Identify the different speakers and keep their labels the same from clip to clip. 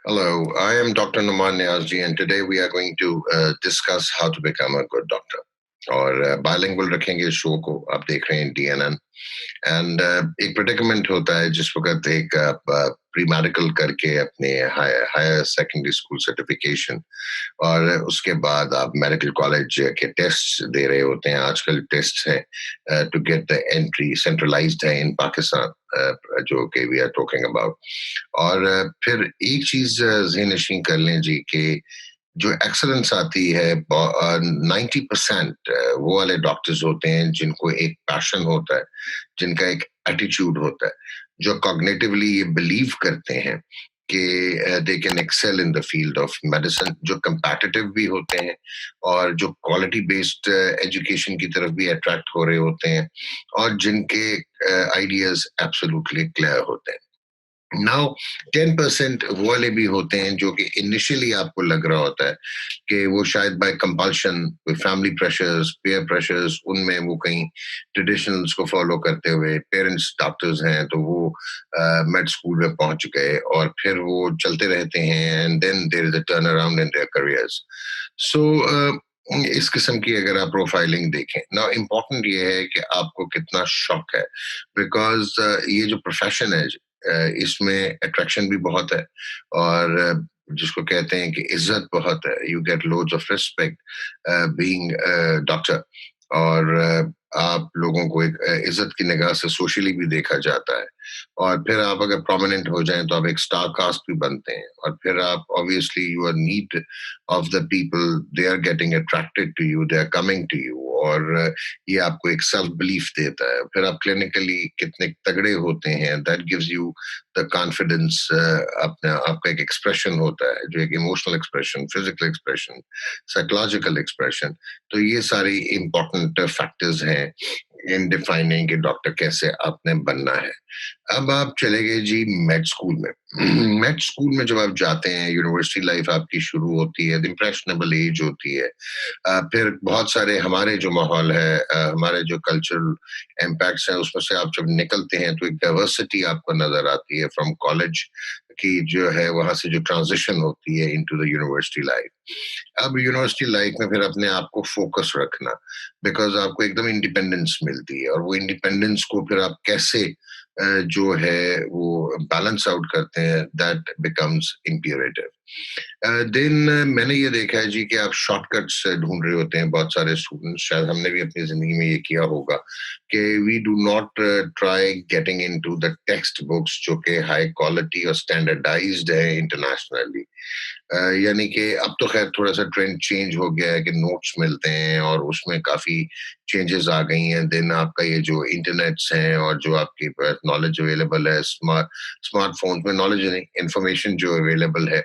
Speaker 1: Hello, I am Dr. Nauman Niaz, and today we are going to discuss how to become a good doctor. और bilingual रखेंगे show को। आप देख रहे हैं डीएनएन एंड एक प्रेडिकमेंट होता है जिस वक्त एक प्री मेडिकल करके अपने हायर सेकेंडरी स्कूल सर्टिफिकेशन और उसके बाद आप मेडिकल कॉलेज के टेस्ट दे रहे होते हैं। आजकल टेस्ट है to get the entry centralised है इन पाकिस्तान, जो कि वी आर टॉकिंग अबाउट। और फिर एक चीज ज़हन नशीं कर लें जी कि जो एक्सेलेंस आती है 90% वो वाले डॉक्टर्स होते हैं जिनको एक पैशन होता है, जिनका एक एटीट्यूड होता है, जो कॉग्निटिवली ये बिलीव करते हैं कि they can excel in the field of medicine, जो कंपैटिटिव भी होते हैं और जो क्वालिटी बेस्ड एजुकेशन की तरफ भी अट्रैक्ट हो रहे होते हैं और जिनके आइडियाज एब्सोल्युटली क्लियर होते हैं। नाउ 10% वो वाले भी होते हैं जो कि इनिशियली आपको लग रहा होता है कि वो शायद by compulsion, family pressures, peer pressures, उनमें वो कहीं ट्रेडिशनल्स को फॉलो करते हुए, पेरेंट्स डॉक्टर्स हैं तो वो मेड स्कूल में पहुंच गए और फिर वो चलते रहते हैं and then there is a turn around in their careers. So इस किस्म की अगर आप प्रोफाइलिंग देखें ना, इम्पोर्टेंट ये है कि आपको कितना शौक है, बिकॉज ये जो प्रोफेशन है इसमें अट्रैक्शन भी बहुत है और जिसको कहते हैं कि इज्जत बहुत है। You get loads of respect being doctor. और आप लोगों को एक इज्जत की निगाह से सोशली भी देखा जाता है। और फिर आप अगर प्रोमिनेंट हो जाएं तो आप एक स्टार कास्ट भी बनते हैं और फिर आप obviously you are need of the people, they are getting attracted to you, they are coming to you. और ये आपको एक सेल्फ बिलीफ देता है। फिर आप क्लिनिकली कितने तगड़े होते हैं, that gives you the confidence. अपना आपका एक एक्सप्रेशन होता है जो एक emotional expression, physical expression, psychological expression. तो ये सारी इंपॉर्टेंट फैक्टर्स हैं इन डिफाइनिंग कि डॉक्टर कैसे आपने बनना है। अब आप चले गए जी मेड स्कूल में। मेड स्कूल में जब आप जाते हैं, यूनिवर्सिटी लाइफ आपकी शुरू होती है, इम्प्रेशनेबल एज होती है। फिर बहुत सारे हमारे जो माहौल है, हमारे जो कल्चरल इम्पैक्ट्स हैं, उसमें से आप जब निकलते हैं तो एक डाइवर्सिटी आपको नजर आती है फ्रॉम कॉलेज की, जो है वहां से जो ट्रांजिशन होती है इनटू द यूनिवर्सिटी लाइफ। अब यूनिवर्सिटी लाइफ में फिर अपने आप को फोकस रखना, बिकॉज आपको एकदम इंडिपेंडेंस मिलती है और वो इंडिपेंडेंस को फिर आप कैसे जो है वो बैलेंस आउट करते हैं, दैट बिकम्स इम्पीरेटिव। देन मैंने ये देखा है जी कि आप शॉर्टकट्स ढूंढ रहे होते हैं, बहुत सारे स्टूडेंट्स, शायद हमने भी अपनी जिंदगी में ये किया होगा कि we do not try getting into the text books जो कि हाई क्वालिटी और स्टैंडर्डाइज्ड है इंटरनेशनली। यानी कि अब तो खैर थोड़ा सा ट्रेंड चेंज हो गया है कि नोट्स मिलते हैं और उसमें काफी चेंजेस आ गई हैं। देन आपका ये जो इंटरनेट्स हैं और जो आपके पास नॉलेज अवेलेबल है, स्मार्टफोन में नॉलेज नहीं, इंफॉर्मेशन जो अवेलेबल है।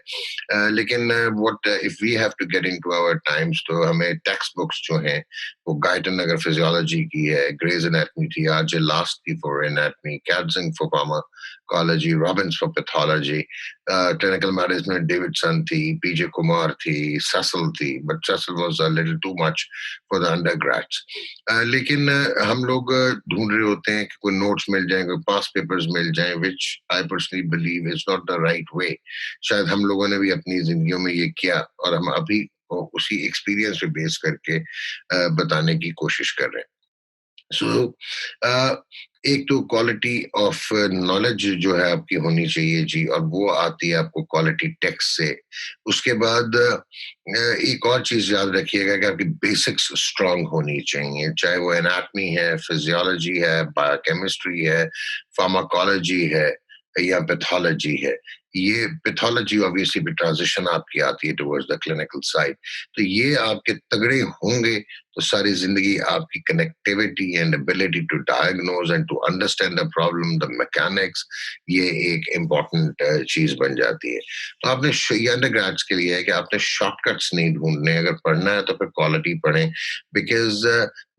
Speaker 1: लेकिन what if we have to get into our times, तो हमें टेक्स्ट बुक्स जो हैं वो गाइटन अगर फिजियोलॉजी की है, ग्रेज एनाटमी थी, आरजे लास्ट थी for anatomy, Katzung for pharmacology, Robbins for pathology, clinical medicine में डेविडसन थी, पीजे कुमार थी, सेसल थी, but Cecil was a little too much for the undergrads. लेकिन हम लोग ढूंढ रहे होते हैं कि कोई नोट्स मिल जाएं, कोई पास पेपर्स मिल जाएं, which I personally believe is not the right way. शायद हम लोगों ने भी अपनी जिंदगियों में ये किया और हम अभी उसी एक्सपीरियंस पे बेस करके बताने की कोशिश कर रहे हैं। सो एक तो क्वालिटी ऑफ नॉलेज जो है आपकी होनी चाहिए जी, और वो आती है आपको क्वालिटी टेक्स्ट से। उसके बाद एक और चीज याद रखिएगा कि आपकी बेसिक्स स्ट्रांग होनी चाहिए, चाहे वो एनाटमी है, फिजियोलॉजी है, बायोकेमिस्ट्री है, फार्माकोलॉजी है या पैथोलॉजी है। ये पैथोलॉजी ऑब्वियसली भी ट्रांजिशन आपकी आती है टुवर्ड्स द क्लिनिकल साइड। तो ये आपके तगड़े होंगे तो सारी जिंदगी आपकी connectivity and ability to diagnose and to understand the problem, the mechanics, ये एक इम्पॉर्टेंट चीज बन जाती है। तो आपने ये अंडरग्रेड्स के लिए है कि आपने शॉर्टकट्स नहीं ढूंढने, अगर पढ़ना है तो फिर क्वालिटी पढ़ें, बिकॉज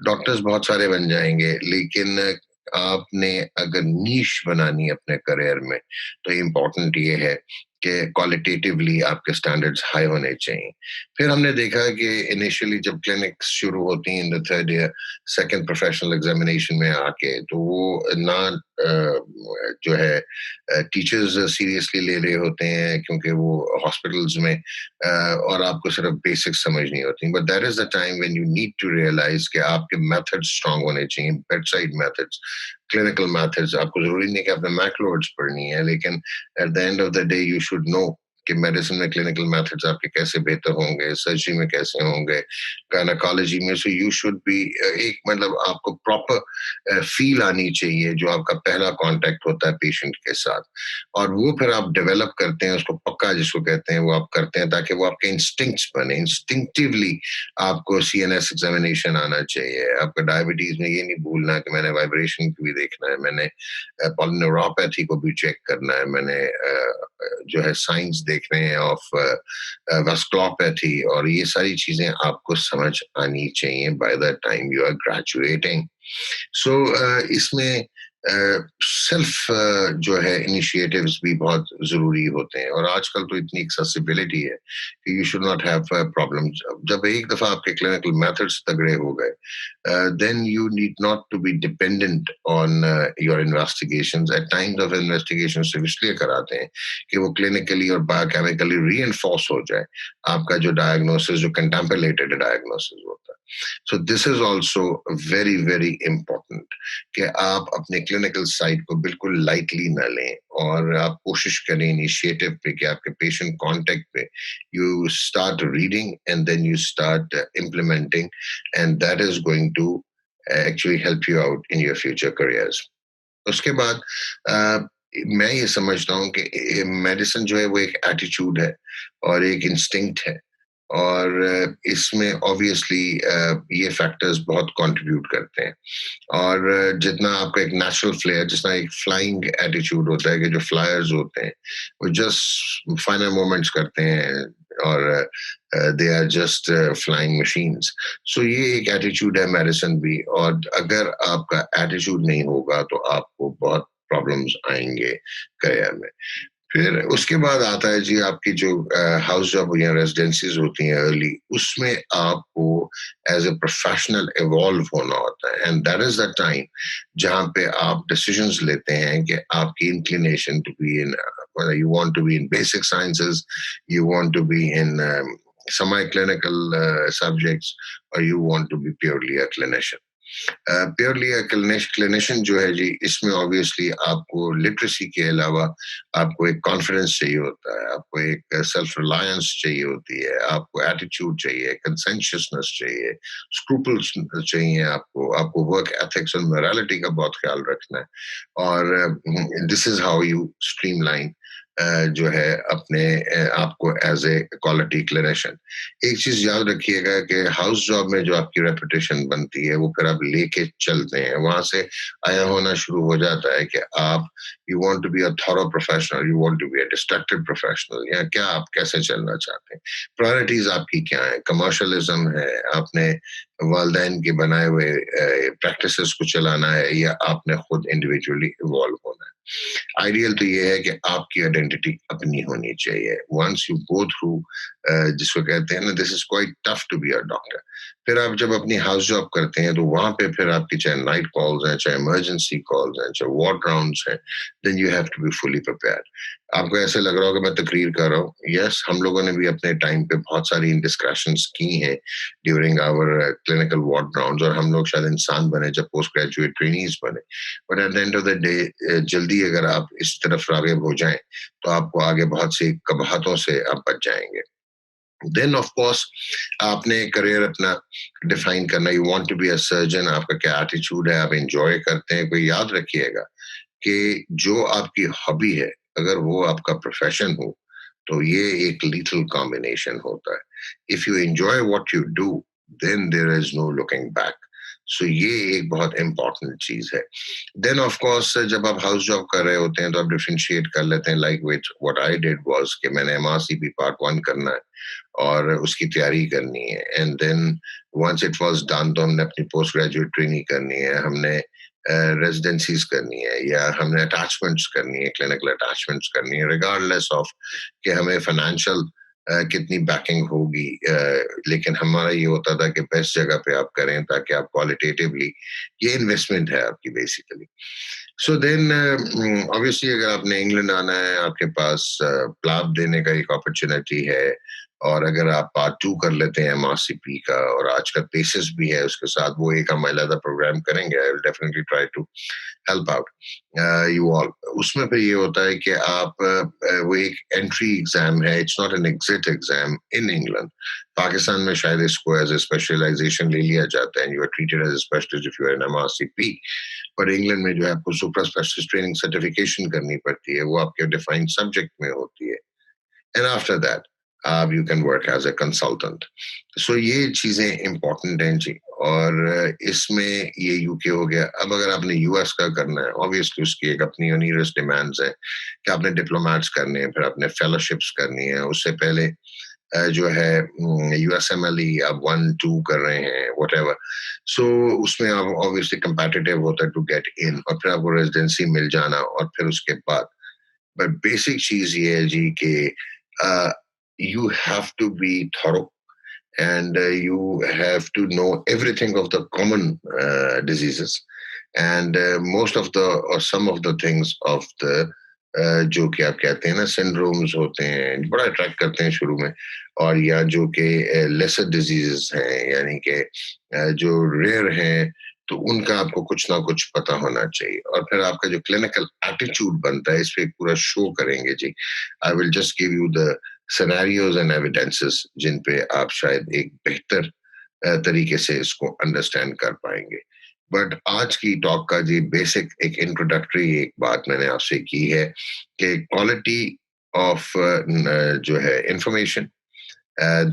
Speaker 1: डॉक्टर्स बहुत सारे बन जाएंगे, लेकिन आपने अगर नीश बनानी है अपने करियर में तो इम्पोर्टेंट ये है कि क्वालिटेटिवली आपके स्टैंडर्ड्स हाई होने चाहिए। फिर हमने देखा कि इनिशियली जब क्लिनिक्स शुरू होती हैं in the third year, second professional examination में आके, तो वो ना जो है टीचर्स सीरियसली ले रहे होते हैं क्योंकि वो हॉस्पिटल्स में और आपको सिर्फ बेसिक समझनी होती, but that is the time when you need to realise कि आपके मेथड्स स्ट्रांग होने चाहिए, bedside methods, clinical methods. आपको जरूरी नहीं कि आपने मैक्रोड्स पढ़नी है, लेकिन at the end of the day you should know कि मेडिसिन में क्लिनिकल मेथड्स आपके कैसे बेहतर होंगे, सर्जरी में कैसे होंगे, गायनेकोलॉजी में। सो यू शुड बी एक मतलब आपको प्रॉपर फील आनी चाहिए जो आपका पहला कांटेक्ट होता है पेशेंट के साथ, और वो फिर आप डेवलप करते हैं उसको, पक्का जिसको कहते हैं, वो आप करते हैं ताकि वो आपके इंस्टिंक्ट्स बने। इंस्टिंक्टिवली आपको सीएनएस एग्जामिनेशन आना चाहिए, आपका डायबिटीज में ये नहीं भूलना कि मैंने वाइब्रेशन को भी देखना है, मैंने पॉलिन्यूरोपैथी को भी चेक करना है, मैंने जो है साइंस देखने हैं ऑफ वस्कुलोपैथी, और ये सारी चीजें आपको समझ आनी चाहिए by the time you are graduating. So इसमें सेल्फ जो है इनिशिएटिव्स भी बहुत जरूरी होते हैं, और आजकल तो इतनी एक्सेसिबिलिटी है कि you should not have problems. जब एक दफा आपके क्लिनिकल मेथड्स तगड़े हो गए, then you need not to be dependent on your investigations. At times of investigations सिर्फ इसलिए कराते हैं कि वो clinically और biochemically reinforce हो जाए आपका जो diagnosis, जो contemplated diagnosis होता है। So this is also very very important कि आप अपने clinical side को बिल्कुल lightly ना लें, और आप कोशिश करें initiative पे कि आपके patient contact पे you start reading and then you start implementing, and that is going to actually help you out in your future careers. उसके बाद मैं ये समझता हूँ कि मेडिसिन जो है वो एक एटीट्यूड है और एक इंस्टिंक्ट है, और इसमें ऑब्वियसली ये फैक्टर्स बहुत कंट्रीब्यूट करते हैं। और जितना आपका एक नेचुरल फ्लेयर, जितना एक फ्लाइंग एटीट्यूड होता है कि जो फ्लायर्स होते हैं वो जस्ट फाइनल मोमेंट्स करते हैं, और they are just flying machines. So ये एक एटीट्यूड है मेडिसिन भी, और अगर आपका एटीट्यूड नहीं होगा तो आपको बहुत प्रॉब्लम्स आएंगे करियर में। फिर उसके बाद आता है जी आपकी जो हाउस जॉब या रेजिडेंसीज होती हैं अर्ली, उसमें आपको एज ए प्रोफेशनल इवॉल्व होना होता है, and that is the time जहाँ पे आप डिसीजंस लेते हैं कि आपकी inclination to be in, you want to be in basic sciences, you want to be in semi-clinical subjects, or you want to be purely a clinician. Purely clinician जो है जी, इसमें ऑब्वियसली आपको लिटरेसी के अलावा आपको एक कॉन्फिडेंस चाहिए होता है, आपको एक सेल्फ रिलायंस चाहिए होती है, आपको एटीट्यूड चाहिए, कंसेंशियसनेस चाहिए, स्क्रूपल्स चाहिए, आपको आपको वर्क एथिक्स और मोरालिटी का बहुत ख्याल रखना है, और this is how you streamline जो है अपने आपको एज ए क्वालिटी क्लिनिशियन। एक चीज याद रखिएगा कि हाउस जॉब में जो आपकी रेपुटेशन बनती है वो फिर आप लेके चलते हैं, वहां से आया होना शुरू हो जाता है कि आप you want to be a thorough professional, you want to be a distracted professional, या क्या आप कैसे चलना चाहते हैं, प्रायोरिटीज आपकी क्या है, कमर्शलिज्म है, आपने वालदैन के बनाए हुए प्रैक्टिसेस को चलाना है, या आपने खुद इंडिविजुअली इवॉल्व होना है। आइडियल तो ये है कि आपकी आइडेंटिटी अपनी होनी चाहिए। वंस यू गो थ्रू जिसको कहते हैं ना, this is quite tough to be a doctor. फिर आप जब अपनी हाउस जॉब करते हैं तो वहां पे फिर आपकी चाहे नाइट कॉल्स हैं, चाहे इमरजेंसी कॉल्स हैं, चाहे वार्ड राउंड्स हैं, then you have to be fully prepared. आपको ऐसे लग रहा होगा मैं तकरीर कर रहा हूँ, यस, हम लोगों ने भी अपने टाइम पे बहुत सारी इंडिस्कशंस की हैं during our clinical ward rounds, और हम लोग शायद इंसान बने जब पोस्ट ग्रेजुएट ट्रेनीज बने, but at the end of the day जल्दी अगर आप इस तरफ राग़िब हो जाएं तो आपको आगे बहुत सी कबाहतों से आप बच जाएंगे। देन ऑफ कोर्स आपने करियर अपना डिफाइन करना, you want to be a surgeon, आपका क्या एटीट्यूड है, आप एंजॉय करते हैं। कोई याद रखिएगा कि जो आपकी हॉबी है अगर वो आपका प्रोफेशन हो तो ये एक लीथल कॉम्बिनेशन होता है। If you enjoy what you do then there is no looking back. So ये एक बहुत इंपॉर्टेंट चीज है। देन ऑफ कोर्स जब आप हाउस जॉब कर रहे होते हैं तो आप डिफरेंशिएट कर लेते हैं, like which what I did was कि मैंने एमआरसीपी पार्ट 1 करना है और उसकी तैयारी करनी है, and then once it was done तो हमने अपनी पोस्ट ग्रेजुएट ट्रेनिंग करनी है, हमने रेजिडेंसीज करनी है या हमने अटैचमेंट्स करनी है, क्लिनिकल अटैचमेंट्स करनी है, रिगार्डलेस ऑफ कि हमें फाइनेंशियल कितनी बैकिंग होगी, लेकिन हमारा ये होता था कि बेस्ट जगह पे आप करें ताकि आप क्वालिटेटिवली, ये इन्वेस्टमेंट है आपकी बेसिकली। सो देन ऑब्वियसली अगर आपने इंग्लैंड आना है, आपके पास प्लाब देने का एक अपॉर्चुनिटी है, और अगर आप पार्ट 2 कर लेते हैं एमआरसीपी का, और आज का thesis भी है उसके साथ, वो एक हम अलग प्रोग्राम करेंगे, I will definitely try to help out you all. उसमें फिर ये होता है कि आप वो एक एंट्री एग्जाम है, it's not an exit exam in England. Pakistan में शायद इसको एज ए स्पेशलाइजेशन ले लिया जाता है, you are treated as a specialist if you are an MRCP, पर इंग्लैंड में जो है आपको सुपर स्पेशलिस्ट ट्रेनिंग सर्टिफिकेशन करनी पड़ती है, वो आपके डिफाइंड सब्जेक्ट में होती है, and after that you can work as a consultant. So ये चीजें important हैं जी। और इसमें ये यूके हो गया। अब अगर आपने यूएस का करना है, ऑब्वियसली उसकी एक अपनी यूनिवर्स डिमांड्स है कि आपने डिप्लोमेट्स करने हैं, फिर आपने फेलोशिप्स करनी है। उससे पहले जो है यूएसएमएलई आप 1-2 कर रहे हैं, whatever, सो उसमें आप ऑब्वियसली कंपेटिटिव होता है टू गेट इन, और फिर आपको रेजिडेंसी मिल जाना, और फिर उसके बाद बट बेसिक चीज ये है जी कि you have to be thorough, and you have to know everything of the common diseases, and most of the or some of the things of the जो कि आप कहते हैं ना सिंड्रोम्स होते हैं, बड़ा अट्रैक्ट करते हैं शुरू में, और या जो कि लेसर डिजीजेस हैं, यानी कि जो रेयर हैं, तो उनका आपको कुछ ना कुछ पता होना चाहिए। और फिर आपका जो क्लिनिकल एटीट्यूड बनता है, इस पे पूरा शो करेंगे जी। I will just give you the scenarios and evidences जिन पे आप शायद एक बेहतर तरीके से इसको अंडरस्टैंड कर पाएंगे। बट आज की टॉक का जी बेसिक एक इंट्रोडक्टरी एक बात मैंने आपसे की है कि क्वालिटी ऑफ जो है information,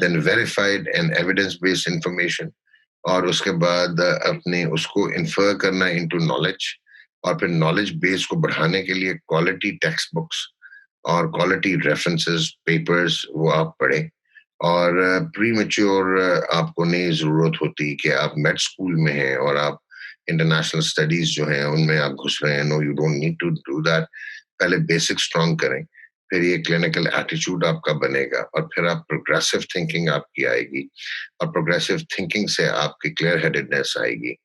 Speaker 1: then verified and evidence based information, और उसके बाद अपने उसको इन्फर करना इनटू नॉलेज, और फिर नॉलेज बेस को बढ़ाने के लिए क्वालिटी टेक्स्ट बुक्स और क्वालिटी रेफरेंसेस पेपर्स वो आप पढ़ें। और प्री मेच्योर आपको नहीं जरूरत होती कि आप मेड स्कूल में हैं और आप इंटरनेशनल स्टडीज जो हैं उनमें आप घुस रहे हैं। No, you don't need to do that. पहले बेसिक स्ट्रांग करें, फिर ये क्लिनिकल एटीट्यूड आपका बनेगा, और फिर आप प्रोग्रेसिव थिंकिंग आपकी आएगी, और प्रोग्रेसिव थिंकिंग से आपकी क्लियर हेडेडनेस आएगी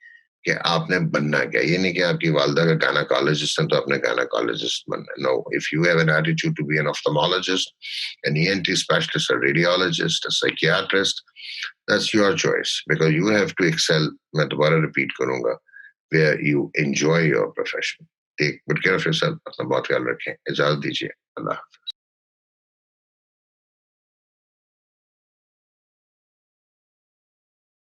Speaker 1: कि आपने बनना क्या। ये नहीं कि आपकी वालदा का गायनेकोलॉजिस्ट है तो आपने गायनेकोलॉजिस्ट बनना। No, if you have an attitude to be an ophthalmologist, an ENT specialist, a radiologist, a psychiatrist, that's your choice, because you have to excel. मैं दोबारा रिपीट करूंगा, where you enjoy your profession. Take good care of yourself. अपना बहुत ख्याल रखें। इजाजत दीजिए। अल्लाह।